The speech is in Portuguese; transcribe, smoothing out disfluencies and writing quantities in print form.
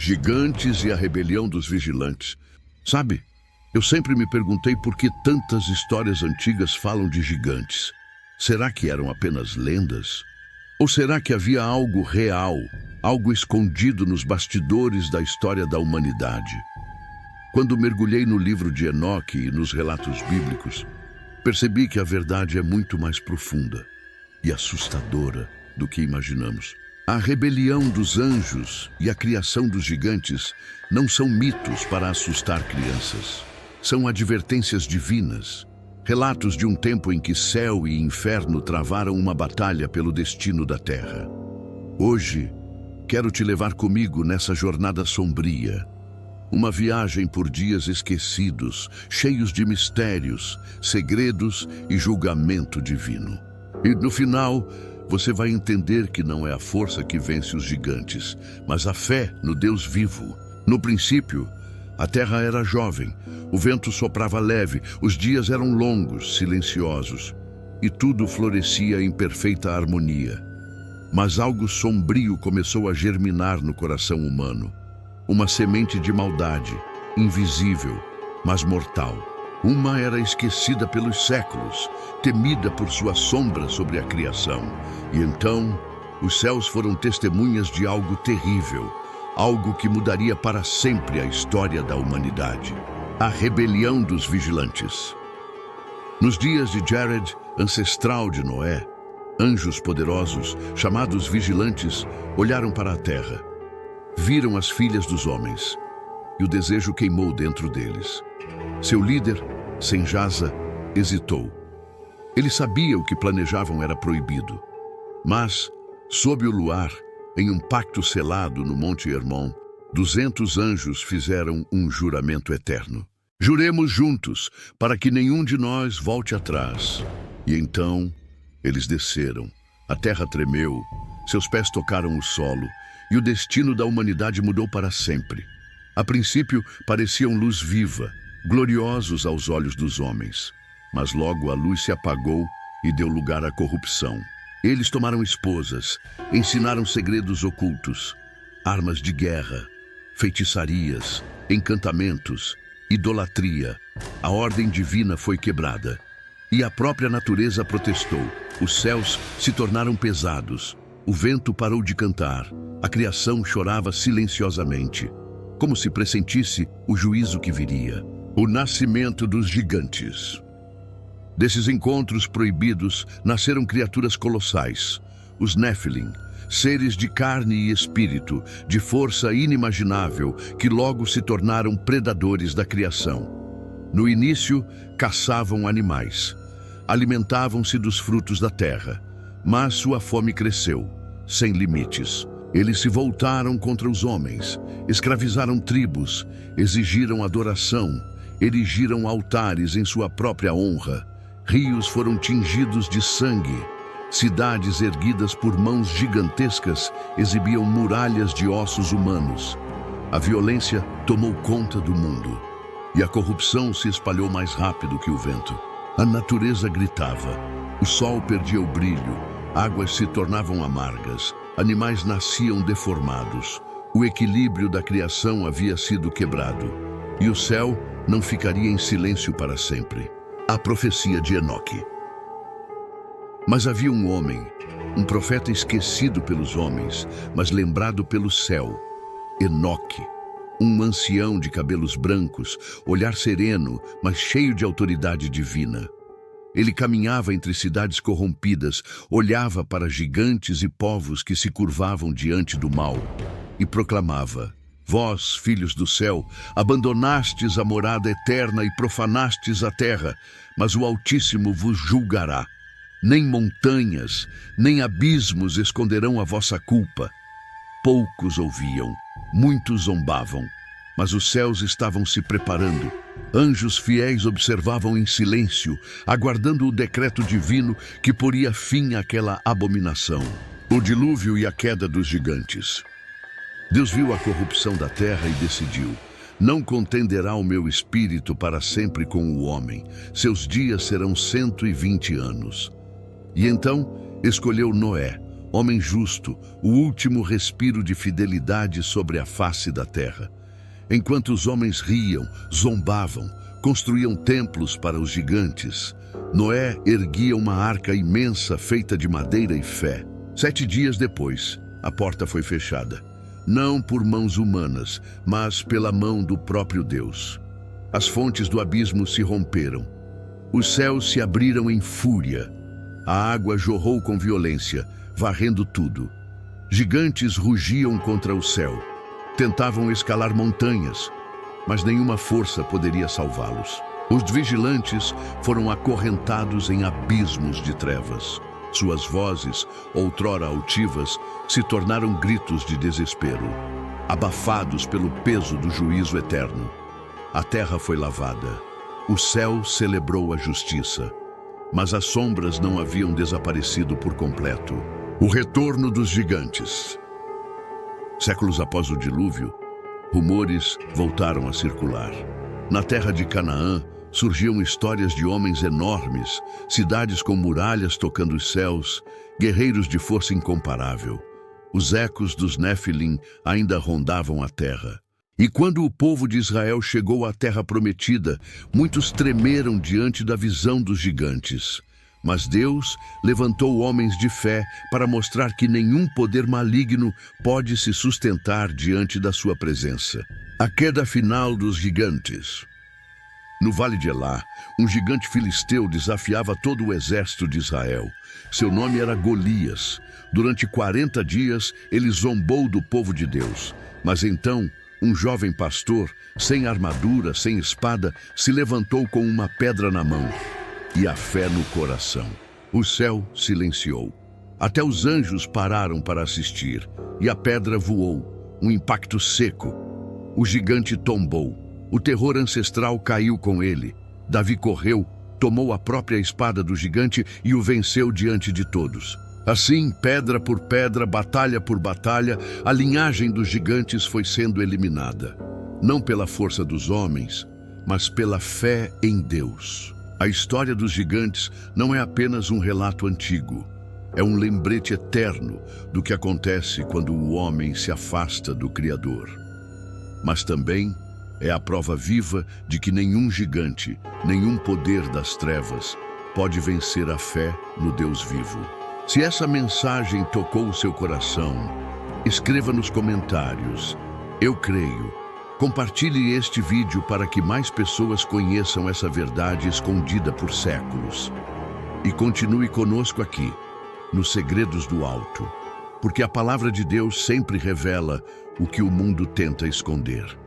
Gigantes e a rebelião dos vigilantes. Sabe, eu sempre me perguntei por que tantas histórias antigas falam de gigantes. Será que eram apenas lendas? Ou será que havia algo real, algo escondido nos bastidores da história da humanidade? Quando mergulhei no livro de Enoque e nos relatos bíblicos, percebi que a verdade é muito mais profunda e assustadora do que imaginamos. A rebelião dos anjos e a criação dos gigantes não são mitos para assustar crianças. São advertências divinas, relatos de um tempo em que céu e inferno travaram uma batalha pelo destino da terra. Hoje, quero te levar comigo nessa jornada sombria. Uma viagem por dias esquecidos, cheios de mistérios, segredos e julgamento divino. E no final, você vai entender que não é a força que vence os gigantes, mas a fé no Deus vivo. No princípio, a terra era jovem, o vento soprava leve, os dias eram longos, silenciosos, e tudo florescia em perfeita harmonia. Mas algo sombrio começou a germinar no coração humano. Uma semente de maldade, invisível, mas mortal. Uma era esquecida pelos séculos, temida por sua sombra sobre a criação. E então, os céus foram testemunhas de algo terrível, algo que mudaria para sempre a história da humanidade. A rebelião dos vigilantes. Nos dias de Jared, ancestral de Noé, anjos poderosos, chamados vigilantes, olharam para a terra. Viram as filhas dos homens, e o desejo queimou dentro deles. Seu líder, Senjasa, hesitou. Ele sabia o que planejavam era proibido. Mas, sob o luar, em um pacto selado no Monte Hermon, 200 anjos fizeram um juramento eterno. Juremos juntos, para que nenhum de nós volte atrás. E então, eles desceram. A terra tremeu, seus pés tocaram o solo, e o destino da humanidade mudou para sempre. A princípio, pareciam luz viva, gloriosos aos olhos dos homens. Mas logo a luz se apagou e deu lugar à corrupção. Eles tomaram esposas, ensinaram segredos ocultos, armas de guerra, feitiçarias, encantamentos, idolatria. A ordem divina foi quebrada. E a própria natureza protestou. Os céus se tornaram pesados. O vento parou de cantar. A criação chorava silenciosamente, como se pressentisse o juízo que viria. O nascimento dos gigantes. Desses encontros proibidos nasceram criaturas colossais, os Nephilim, seres de carne e espírito, de força inimaginável, que logo se tornaram predadores da criação. No início, caçavam animais, alimentavam-se dos frutos da terra, mas sua fome cresceu, sem limites. Eles se voltaram contra os homens, escravizaram tribos, exigiram adoração, erigiram altares em sua própria honra. Rios foram tingidos de sangue. Cidades erguidas por mãos gigantescas exibiam muralhas de ossos humanos. A violência tomou conta do mundo. E a corrupção se espalhou mais rápido que o vento. A natureza gritava. O sol perdia o brilho. Águas se tornavam amargas. Animais nasciam deformados. O equilíbrio da criação havia sido quebrado. E o céu não ficaria em silêncio para sempre. A profecia de Enoque. Mas havia um homem, um profeta esquecido pelos homens, mas lembrado pelo céu. Enoque, um ancião de cabelos brancos, olhar sereno, mas cheio de autoridade divina. Ele caminhava entre cidades corrompidas, olhava para gigantes e povos que se curvavam diante do mal e proclamava: Vós, filhos do céu, abandonastes a morada eterna e profanastes a terra, mas o Altíssimo vos julgará. Nem montanhas, nem abismos esconderão a vossa culpa. Poucos ouviam, muitos zombavam, mas os céus estavam se preparando. Anjos fiéis observavam em silêncio, aguardando o decreto divino que poria fim àquela abominação. O dilúvio e a queda dos gigantes. Deus viu a corrupção da terra e decidiu: não contenderá o meu espírito para sempre com o homem, seus dias serão 120 anos. E então escolheu Noé, homem justo, o último respiro de fidelidade sobre a face da terra. Enquanto os homens riam, zombavam, construíam templos para os gigantes, Noé erguia uma arca imensa feita de madeira e fé. 7 dias depois, a porta foi fechada, não por mãos humanas, mas pela mão do próprio Deus. As fontes do abismo se romperam. Os céus se abriram em fúria. A água jorrou com violência, varrendo tudo. Gigantes rugiam contra o céu. Tentavam escalar montanhas, mas nenhuma força poderia salvá-los. Os vigilantes foram acorrentados em abismos de trevas. Suas vozes, outrora altivas, se tornaram gritos de desespero, abafados pelo peso do juízo eterno. A terra foi lavada. O céu celebrou a justiça, mas as sombras não haviam desaparecido por completo. O retorno dos gigantes. Séculos após o dilúvio, rumores voltaram a circular. Na terra de Canaã, surgiam histórias de homens enormes, cidades com muralhas tocando os céus, guerreiros de força incomparável. Os ecos dos Néfilim ainda rondavam a terra. E quando o povo de Israel chegou à terra prometida, muitos tremeram diante da visão dos gigantes. Mas Deus levantou homens de fé para mostrar que nenhum poder maligno pode se sustentar diante da sua presença. A queda final dos gigantes. No Vale de Elá, um gigante filisteu desafiava todo o exército de Israel. Seu nome era Golias. Durante 40 dias, ele zombou do povo de Deus. Mas então, um jovem pastor, sem armadura, sem espada, se levantou com uma pedra na mão e a fé no coração. O céu silenciou. Até os anjos pararam para assistir, e a pedra voou, um impacto seco. O gigante tombou. O terror ancestral caiu com ele. Davi correu, tomou a própria espada do gigante e o venceu diante de todos. Assim, pedra por pedra, batalha por batalha, a linhagem dos gigantes foi sendo eliminada. Não pela força dos homens, mas pela fé em Deus. A história dos gigantes não é apenas um relato antigo. É um lembrete eterno do que acontece quando o homem se afasta do Criador. Mas também é a prova viva de que nenhum gigante, nenhum poder das trevas pode vencer a fé no Deus vivo. Se essa mensagem tocou o seu coração, escreva nos comentários: eu creio. Compartilhe este vídeo para que mais pessoas conheçam essa verdade escondida por séculos. E continue conosco aqui, nos Segredos do Alto, porque a palavra de Deus sempre revela o que o mundo tenta esconder.